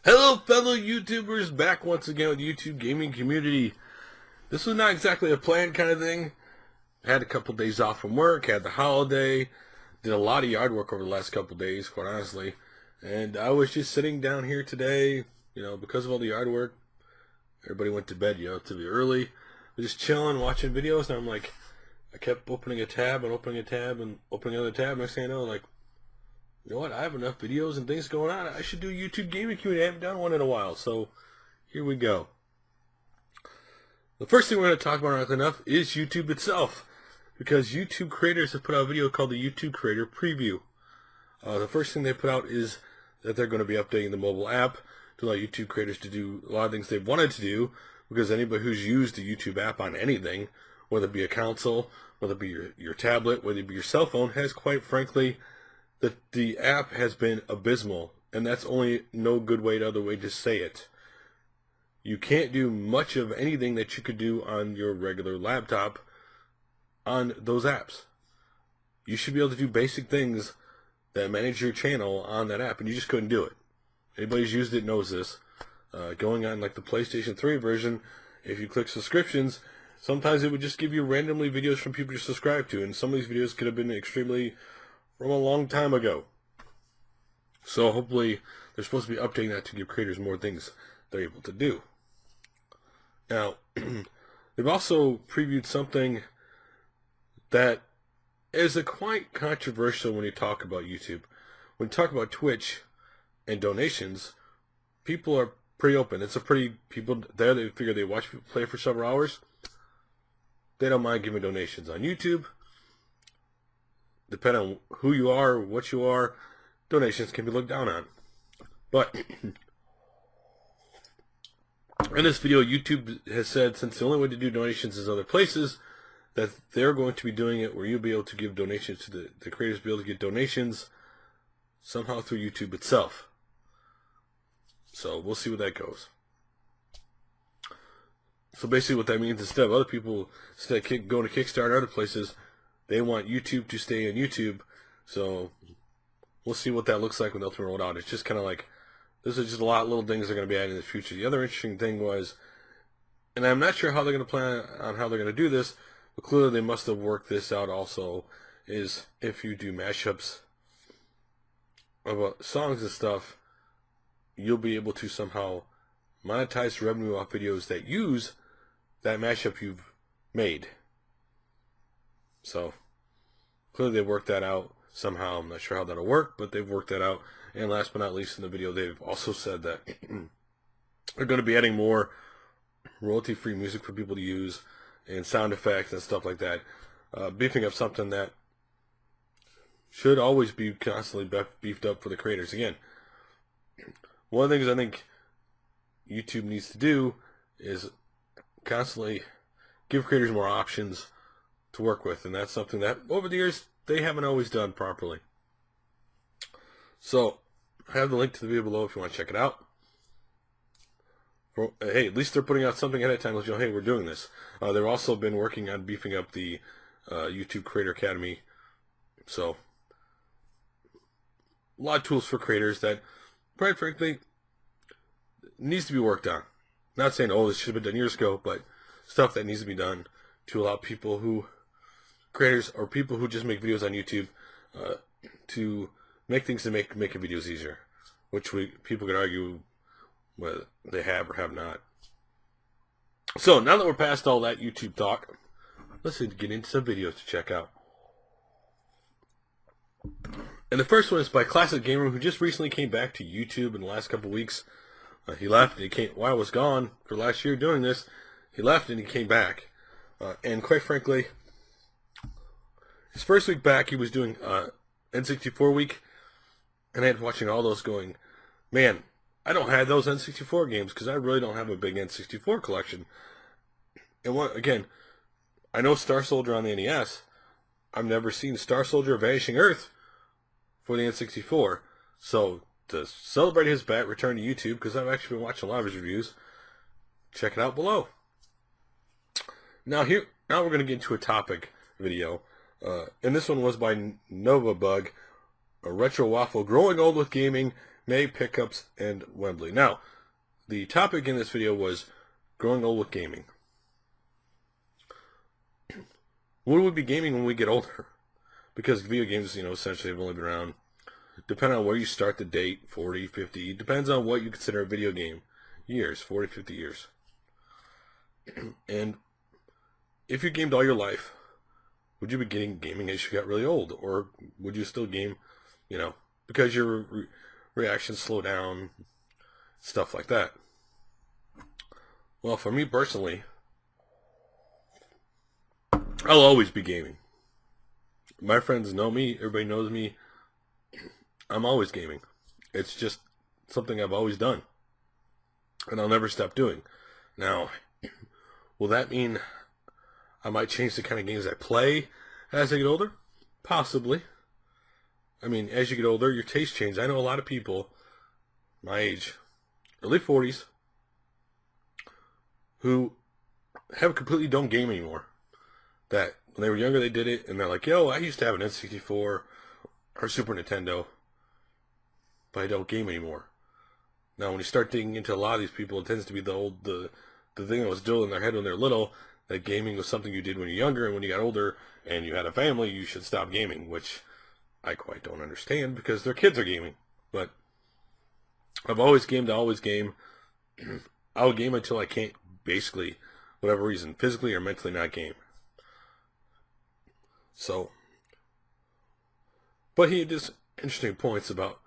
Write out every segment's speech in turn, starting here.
Hello fellow YouTubers, back once again with YouTube Gaming Community. This was not exactly a planned kind of thing. I had a couple days off from work, had the holiday, did a lot of yard work over the last couple days, quite honestly. And I was just sitting down here today, because of all the yard work. Everybody went to bed, to be early. We're just chilling, watching videos, and I'm like, I kept opening a tab and opening a tab and opening another tab. Next thing I know, like, you know what, I have enough videos and things going on. I should do a YouTube gaming community. I haven't done one in a while, so here we go. The first thing we're going to talk about, ironically enough, is YouTube itself, because YouTube creators have put out a video called the YouTube Creator Preview. The first thing they put out is that they're going to be updating the mobile app to allow YouTube creators to do a lot of things they've wanted to do, because anybody who's used the YouTube app on anything, whether it be a console, whether it be your tablet, whether it be your cell phone, has quite frankly, the app has been abysmal, and that's only no good other way to say it. You can't do much of anything that you could do on your regular laptop on those apps. You should be able to do basic things that manage your channel on that app, and you just couldn't do it. Anybody who's used it knows this. Going on like the PlayStation 3 version, if you click subscriptions, sometimes it would just give you randomly videos from people you subscribe to, and some of these videos could have been extremely from a long time ago. So hopefully they're supposed to be updating that to give creators more things they're able to do. Now, they've also previewed something that is quite controversial when you talk about YouTube. When you talk about Twitch and donations, people are pretty open. People there, they figure they watch people play for several hours. They don't mind giving donations. On YouTube, depending on who you are, what you are, donations can be looked down on. But in this video, YouTube has said, since the only way to do donations is other places, that they're going to be doing it where you'll be able to give donations to the creators, be able to get donations somehow through YouTube itself. So we'll see where that goes. So basically what that means, instead of other people going to Kickstarter or other places, they want YouTube to stay on YouTube. So we'll see what that looks like when they'll roll it out. It's just kind of like, this is just a lot of little things they're going to be adding in the future. The other interesting thing was, and I'm not sure how they're going to plan on how they're going to do this, but clearly they must have worked this out also, is if you do mashups of songs and stuff, you'll be able to somehow monetize revenue off videos that use that mashup you've made. So clearly they've worked that out somehow. I'm not sure how that'll work, but they've worked that out. And last but not least, in the video, they've also said that they're going to be adding more royalty-free music for people to use and sound effects and stuff like that, beefing up something that should always be constantly beefed up for the creators. Again, one of the things I think YouTube needs to do is constantly give creators more options to work with, and that's something that over the years they haven't always done properly. So I have the link to the video below if you want to check it out. Hey, at least they're putting out something ahead of time, let you know, hey, we're doing this. They've also been working on beefing up the YouTube Creator Academy. So a lot of tools for creators that, quite frankly, needs to be worked on. Not saying, oh, this should have been done years ago, but stuff that needs to be done to allow creators or people who just make videos on YouTube to make things to make videos easier, which people could argue whether they have or have not. So now that we're past all that YouTube talk, let's get into some videos to check out. And the first one is by ClassicGameRoom, who just recently came back to YouTube in the last couple of weeks. He left, and he came while I was gone for last year doing this. He left and he came back, and quite frankly, his first week back, he was doing N64 week, and I was watching all those going, man, I don't have those N64 games because I really don't have a big N64 collection. And again, I know Star Soldier on the NES. I've never seen Star Soldier Vanishing Earth for the N64. So to celebrate his return to YouTube, because I've actually been watching a lot of his reviews, check it out below. Now we're going to get into a topic video. And this one was by Novabug, a retro waffle, growing old with gaming, May, pickups, and Wembley. Now, the topic in this video was growing old with gaming. Will we be gaming when we get older? Because video games, essentially have only been around, depending on where you start the date, 40, 50, depends on what you consider a video game. Years, 40, 50 years. And if you gamed all your life, would you be gaming as you got really old? Or would you still game, because your reactions slow down, stuff like that? Well, for me personally, I'll always be gaming. My friends know me, everybody knows me. I'm always gaming. It's just something I've always done. And I'll never stop doing. Now, will that mean I might change the kind of games I play as I get older? Possibly. I mean, as you get older, your taste changes. I know a lot of people my age, early 40s, who completely don't game anymore. That when they were younger, they did it, and they're like, yo, I used to have an N64 or Super Nintendo, but I don't game anymore. Now, when you start digging into a lot of these people, it tends to be the thing that was still in their head when they're little, that gaming was something you did when you're younger, and when you got older and you had a family, you should stop gaming, which I quite don't understand because their kids are gaming. But I've always gamed, I always game. I'll game until I can't, basically, whatever reason, physically or mentally not game. So, but he had just interesting points about,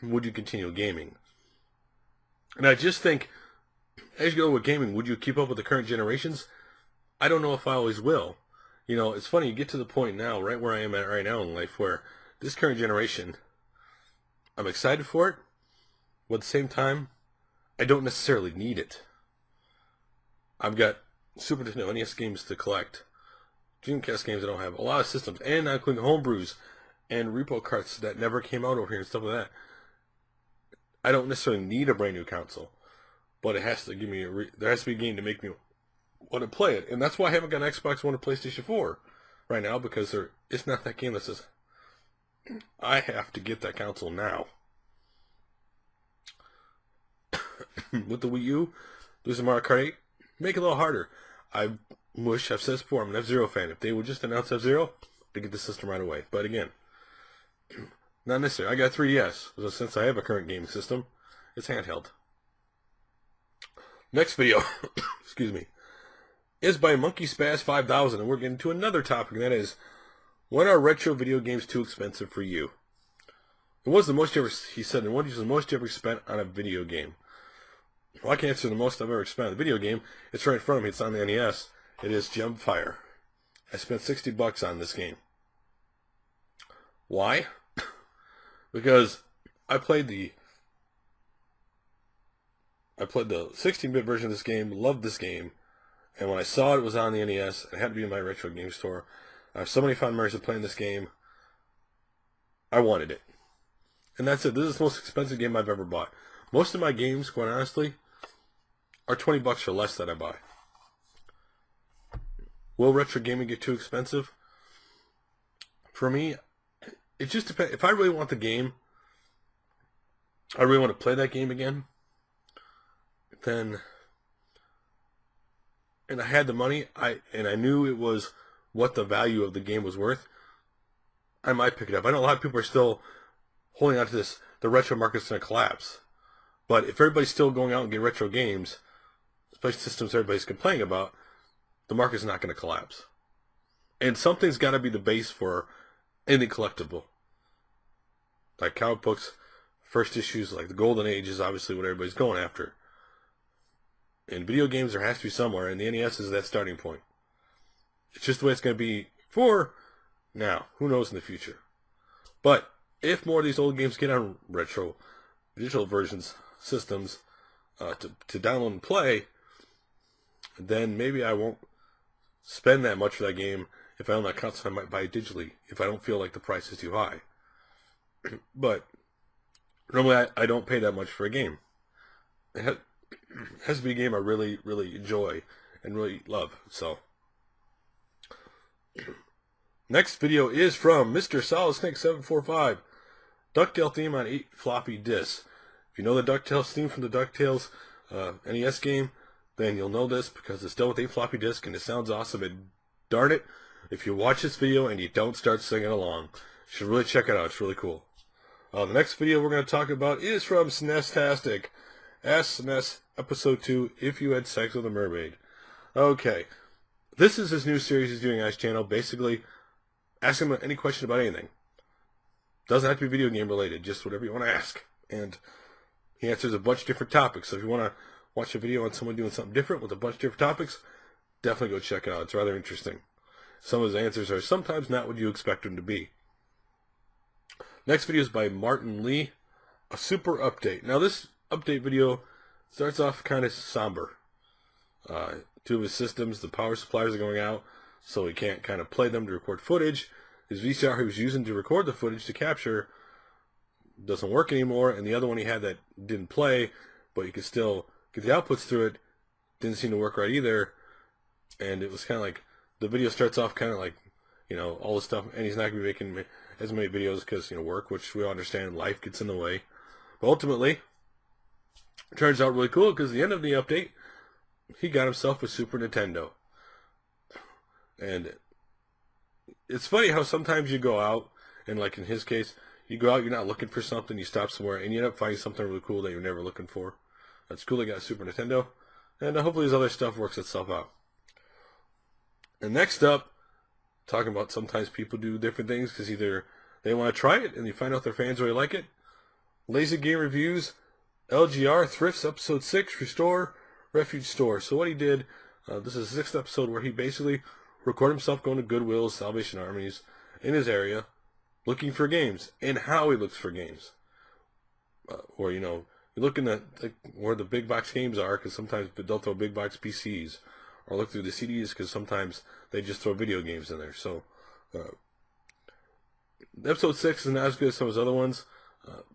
would you continue gaming? And I just think, as you go with gaming, would you keep up with the current generations? I don't know if I always will. It's funny, you get to the point now, right where I am at right now in life, where this current generation, I'm excited for it, but at the same time, I don't necessarily need it. I've got Super Nintendo NES games to collect, Dreamcast games I don't have, a lot of systems, and not including homebrews and repo carts that never came out over here and stuff like that. I don't necessarily need a brand new console, but it has to give me there has to be a game to make me want to play it, and that's why I haven't got an Xbox One or PlayStation 4 right now, because it's not that game that says I have to get that console now. With the Wii U, losing Mario Kart 8, make it a little harder. I've said this before, I'm an F-Zero fan. If they would just announce F-Zero, to get the system right away. But again, not necessary. I got 3DS, so since I have a current gaming system, it's handheld. Next video, excuse me, is by Monkey Spaz 5000, and we're getting to another topic, and that is, when are retro video games too expensive for you? And what's the most you ever, he said, and what is the most you ever spent on a video game? Well, I can answer the most I've ever spent on a video game. It's right in front of me. It's on the NES. It is Gemfire. I spent $60 on this game. Why? Because I played the 16-bit version of this game, loved this game, and when I saw it was on the NES, it had to be in my retro game store. I have so many fond memories of playing this game. I wanted it. And that's it. This is the most expensive game I've ever bought. Most of my games, quite honestly, are $20 or less that I buy. Will retro gaming get too expensive? For me, it just depends. If I really want the game, I really want to play that game again, then, and I had the money, and I knew it was what the value of the game was worth, I might pick it up. I know a lot of people are still holding on to this, the retro market's going to collapse. But if everybody's still going out and getting retro games, especially systems everybody's complaining about, the market's not going to collapse. And something's got to be the base for anything collectible. Like comic books, first issues, like the Golden Age is obviously what everybody's going after. In video games, there has to be somewhere, and the NES is that starting point. It's just the way it's going to be for now. Who knows in the future? But if more of these old games get on retro, digital versions, systems, to download and play, then maybe I won't spend that much for that game. If I own that console, I might buy it digitally if I don't feel like the price is too high. But normally I don't pay that much for a game. It has to be a game I really, really enjoy and really love. So, next video is from Mr. Solid Snake 745. Ducktale theme on 8 floppy disks. If you know the Ducktales theme from the Ducktales NES game, then you'll know this because it's done with 8 floppy disks and it sounds awesome. And darn it, if you watch this video and you don't start singing along, you should really check it out. It's really cool. The next video we're going to talk about is from Snestastic. Ask Snes Episode 2, If You Had Sex with a Mermaid. Okay, this is his new series he's doing on his channel. Basically, ask him any question about anything. Doesn't have to be video game related, just whatever you want to ask. And he answers a bunch of different topics. So if you want to watch a video on someone doing something different with a bunch of different topics, definitely go check it out. It's rather interesting. Some of his answers are sometimes not what you expect them to be. Next video is by marlinlee, a super update. Now this update video starts off kind of somber. 2 of his systems, the power supplies are going out, so he can't kind of play them to record footage. His VCR he was using to record the footage to capture doesn't work anymore, and the other one he had that didn't play, but you could still get the outputs through it, didn't seem to work right either. And it was kind of like, the video starts off kind of like, you know, all this stuff, and he's not going to be making as many videos because, you know, work, which we all understand, life gets in the way. But ultimately, it turns out really cool because at the end of the update, he got himself a Super Nintendo. And it's funny how sometimes you go out, and like in his case, you go out, you're not looking for something, you stop somewhere, and you end up finding something really cool that you're never looking for. That's cool, he got a Super Nintendo, and hopefully his other stuff works itself out. And next up, talking about sometimes people do different things because either they want to try it and you find out their fans really like it. Lazy Game Reviews, LGR, Thrifts, Episode 6, Restore, Refuge Store. So what he did, this is the 6th episode where he basically recorded himself going to Goodwill, Salvation Armies in his area, looking for games, and how he looks for games. Or, you know, you're looking at where the big box games are, because sometimes they'll throw big box PCs, or look through the CDs, because sometimes they just throw video games in there. So, episode 6 is not as good as some of his other ones.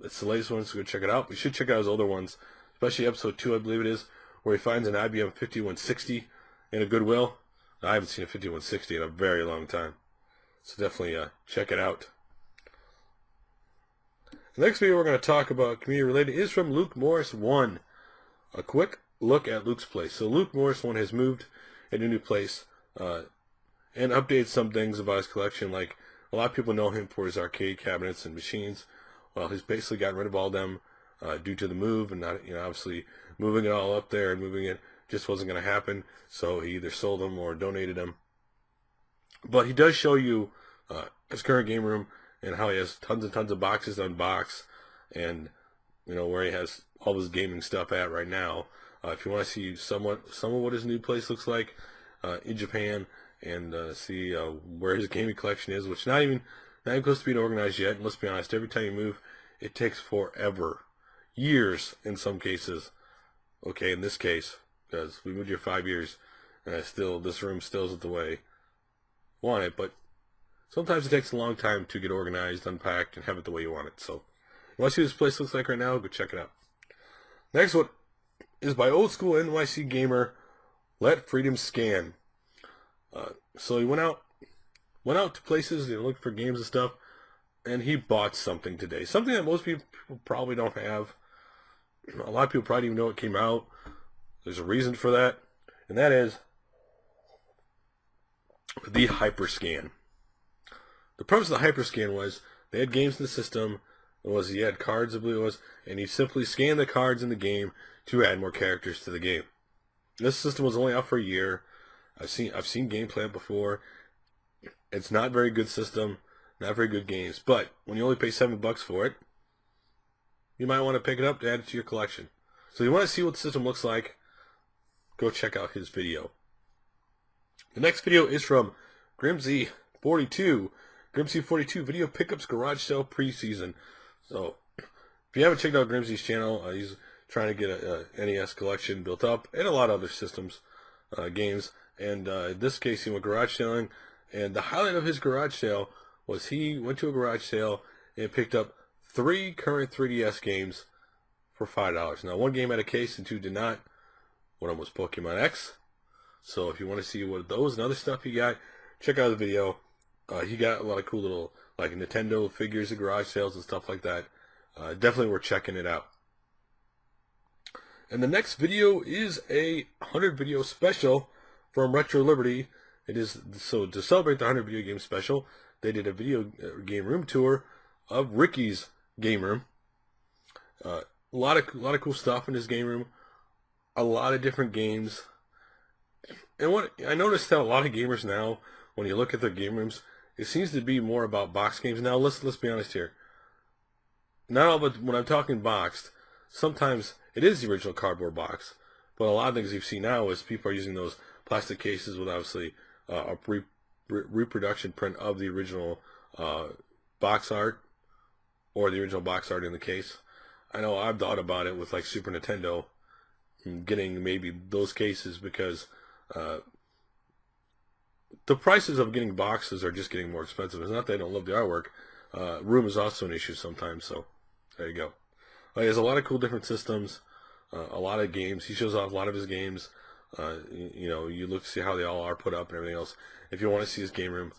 It's the latest one, so go check it out. You should check out his older ones, especially episode 2, I believe it is, where he finds an IBM 5160 in a Goodwill. I haven't seen a 5160 in a very long time, so definitely check it out. The next video we're going to talk about community related is from Luke Morris 1. A quick look at Luke's place. So Luke Morris 1 has moved into a new place and updated some things about his collection. Like, a lot of people know him for his arcade cabinets and machines. Well, he's basically gotten rid of all them due to the move, and not, you know, obviously moving it all up there and moving it just wasn't going to happen. So he either sold them or donated them. But he does show you his current game room and how he has tons and tons of boxes to unbox, and you know where he has all his gaming stuff at right now. If you want to see some of what his new place looks like in Japan, and see where his gaming collection is, which not even close to being organized yet. And let's be honest, every time you move, it takes forever, years in some cases. Okay, in this case, because we moved here 5 years, and this room still isn't the way I want it, but sometimes it takes a long time to get organized, unpacked, and have it the way you want it. So, you want to see what this place looks like right now? Go check it out. Next one is by OldSchoolNYCGamer, Let Freedom Scan. So he went out to places, you know, looking for games and stuff, and he bought something today. Something that most people probably don't have. A lot of people probably even know it came out. There's a reason for that, and that is the Hyperscan. The premise of the Hyperscan was they had games in the system. He had cards, I believe it was, and he simply scanned the cards in the game to add more characters to the game. This system was only out for a year. I've seen gameplay before. It's not a very good system, not very good games, but when you only pay $7 for it, you might want to pick it up to add it to your collection. So you want to see what the system looks like, go check out his video. The next video is from Grimsy42. Grimsy42 Video Pickups Garage Sale Preseason. So, if you haven't checked out Grimsy's channel, he's trying to get a NES collection built up, and a lot of other systems, games. And in this case, he went garage selling, and the highlight of his garage sale was he went to a garage sale and picked up 3 current 3DS games for $5. Now, 1 game had a case and 2 did not. One of them was Pokemon X. So if you want to see what those and other stuff he got, check out the video. He got a lot of cool little like Nintendo figures at garage sales and stuff like that. Definitely worth checking it out. And the next video is a 100 video special from RetroLiberty. It is so to celebrate the 100 video game special, they did a video game room tour of Ricky's game room. A lot of cool stuff in his game room. A lot of different games. And what I noticed that a lot of gamers now, when you look at their game rooms, it seems to be more about box games. Now let's be honest here. Not all, but when I'm talking boxed, sometimes it is the original cardboard box. But a lot of things you've seen now is people are using those plastic cases with obviously a reproduction print of the original box art, or the original box art in the case. I know I've thought about it with like Super Nintendo, getting maybe those cases because the prices of getting boxes are just getting more expensive. It's not that I don't love the artwork. Room is also an issue sometimes, so there you go. He has a lot of cool different systems, a lot of games. He shows off a lot of his games. You know, you look to see how they all are put up and everything else. If you want to see his game room,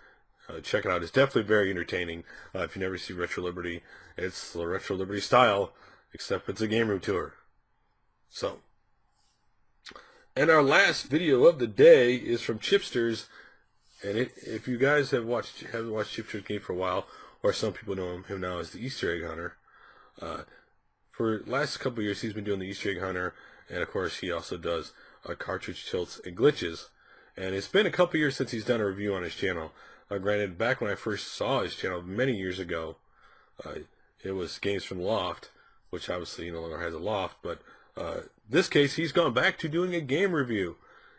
check it out. It's definitely very entertaining. If you never see RetroLiberty, it's the RetroLiberty style, except it's a game room tour. So, and our last video of the day is from Chipsturs. And if you guys haven't watched Chipsturs game for a while, or some people know him now as the Easter egg hunter, for the last couple of years he's been doing the Easter egg hunter, and of course he also does cartridge tilts and glitches. And it's been a couple of years since he's done a review on his channel. Granted, back when I first saw his channel many years ago, it was games from Loft, which obviously no longer has a Loft, but this case he's gone back to doing a game review.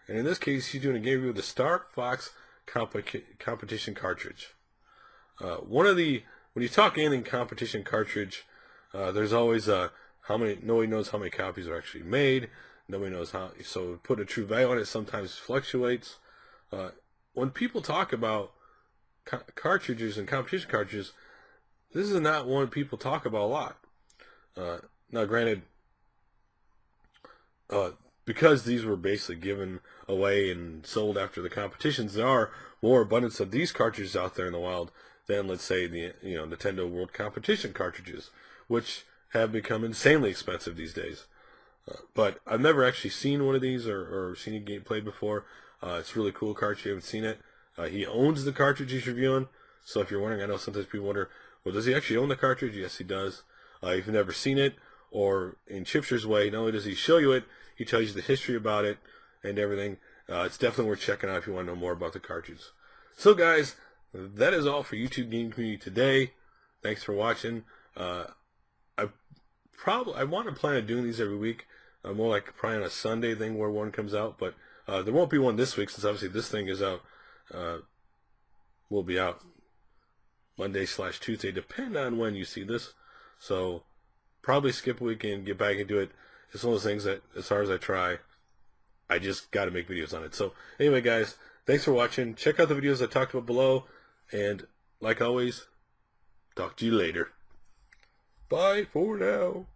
And in this case he's doing a game review of the Star Fox competition cartridge. When you talk anything competition cartridge, there's always nobody knows how many copies are actually made. Nobody knows how, so put a true value on it sometimes fluctuates. When people talk about cartridges and competition cartridges, this is not one people talk about a lot. Now granted, because these were basically given away and sold after the competitions, there are more abundance of these cartridges out there in the wild than, let's say, the Nintendo World Competition cartridges, which have become insanely expensive these days. But I've never actually seen one of these or seen a game played before. It's a really cool cartridge. You haven't seen it. He owns the cartridge he's reviewing. So if you're wondering, I know sometimes people wonder, well, does he actually own the cartridge? Yes, he does. If you've never seen it, or in Chipsturs' way, not only does he show you it, he tells you the history about it and everything. It's definitely worth checking out if you want to know more about the cartridge. So guys, that is all for YouTube Game Community today. Thanks for watching. I want to plan on doing these every week. More like probably on a Sunday thing where one comes out, but there won't be one this week since obviously this thing is out. Will be out Monday/Tuesday, depending on when you see this. So probably skip a week and get back into it. It's one of those things that, as hard as I try, I just got to make videos on it. So anyway, guys, thanks for watching. Check out the videos I talked about below, and like always, talk to you later. Bye for now.